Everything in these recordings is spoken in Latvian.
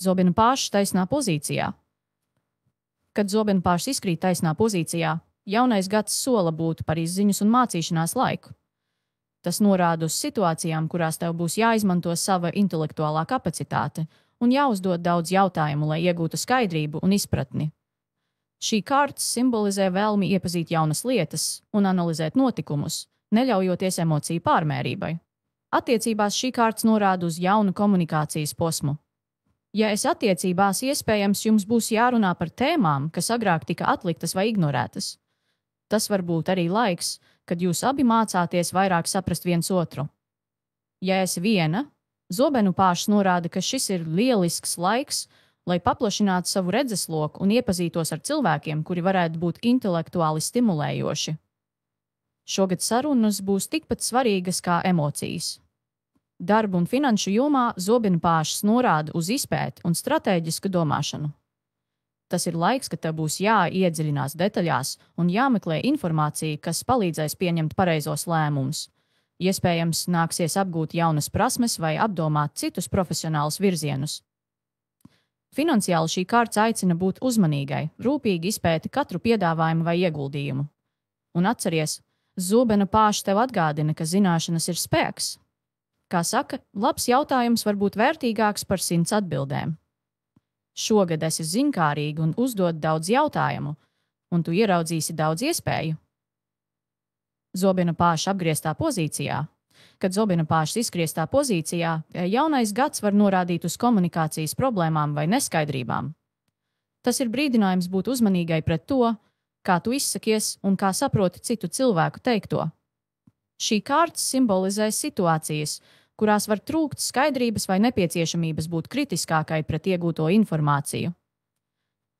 Zobena pāšs taisnā pozīcijā. Kad zobena pāšs izkrīt taisnā pozīcijā, jaunais gads sola būt par izziņas un mācīšanās laiku. Tas norāda uz situācijām, kurās tev būs jāizmanto sava intelektuālā kapacitāte un jāuzdod daudz jautājumu, lai iegūtu skaidrību un izpratni. Šī kārta simbolizē vēlmi iepazīt jaunas lietas un analizēt notikumus, neļaujoties emociju pārmērībai. Attiecībās šī kārta norāda uz jaunu komunikācijas posmu. Ja esi attiecībās, iespējams, jums būs jārunā par tēmām, kas agrāk tika atliktas vai ignorētas. Tas var būt arī laiks, kad jūs abi mācāties vairāk saprast viens otru. Ja esi viena, zobenu pāšs norāda, ka šis ir lielisks laiks, lai paplašinātu savu redzesloku un iepazītos ar cilvēkiem, kuri varētu būt intelektuāli stimulējoši. Šogad sarunas būs tikpat svarīgas kā emocijas. Darba un finanšu jomā zobenu pāšs norāda uz izpēti un stratēģisku domāšanu. Tas ir laiks, kad tev būs jāiedziļinās detaļās un jāmeklē informācija, kas palīdzēs pieņemt pareizos lēmumus. Iespējams, nāksies apgūt jaunas prasmes vai apdomāt citus profesionālus virzienus. Finansiāli šī kārta aicina būt uzmanīgai, rūpīgi izpēti katru piedāvājumu vai ieguldījumu. Un atceries, zobena pāšs tev atgādina, ka zināšanas ir spēks. Kā saka, labs jautājums var būt vērtīgāks par 100 atbildēm. Šogad esi zinkārīgi un uzdod daudz jautājumu, un tu ieraudzīsi daudz iespēju. Zobena pāša apgrieztā pozīcijā. Kad zobena pāšs izgrieztā pozīcijā, jaunais gads var norādīt uz komunikācijas problēmām vai neskaidrībām. Tas ir brīdinājums būt uzmanīgai pret to, kā tu izsakies un kā saproti citu cilvēku teikto. Šī kārta simbolizē situācijas, kurās var trūkt skaidrības vai nepieciešamības būt kritiskākai pret iegūto informāciju.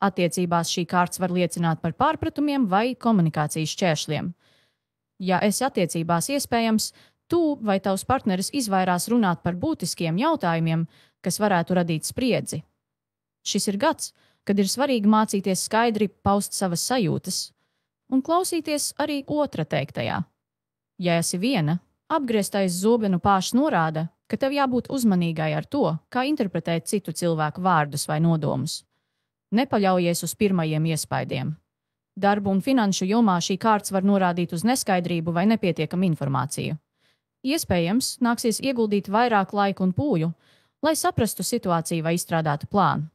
Attiecībās šī kārta var liecināt par pārpratumiem vai komunikācijas šķēršļiem. Ja esi attiecībās, iespējams, tu vai tavs partneris izvairās runāt par būtiskiem jautājumiem, kas varētu radīt spriedzi. Šis ir gads, kad ir svarīgi mācīties skaidri paust savas sajūtas un klausīties arī otra teiktajā. Ja esi viena, apgrieztais zobenu pāšs norāda, ka tev jābūt uzmanīgai ar to, kā interpretēt citu cilvēku vārdus vai nodomus. Nepaļaujies uz pirmajiem iespaidiem. Darbu un finanšu jomā šī kārta var norādīt uz neskaidrību vai nepietiekamu informāciju. Iespējams, nāksies ieguldīt vairāk laika un pūļu, lai saprastu situāciju vai izstrādātu plānu.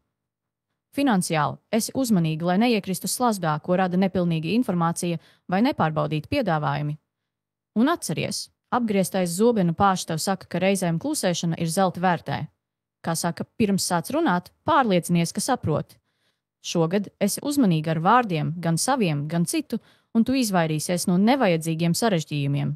Finansiāli esi uzmanīgi, lai neiekristu slazdā, ko rada nepilnīga informācija vai nepārbaudīti piedāvājumi. Un atceries, apgrieztais zobenu pāšs tev saka, ka reizēm klusēšana ir zelta vērtē. Kā saka, pirms sāc runāt, pārliecinies, ka saproti. Šogad esi uzmanīga ar vārdiem, gan saviem, gan citu, un tu izvairīsies no nevajadzīgiem sarežģījumiem.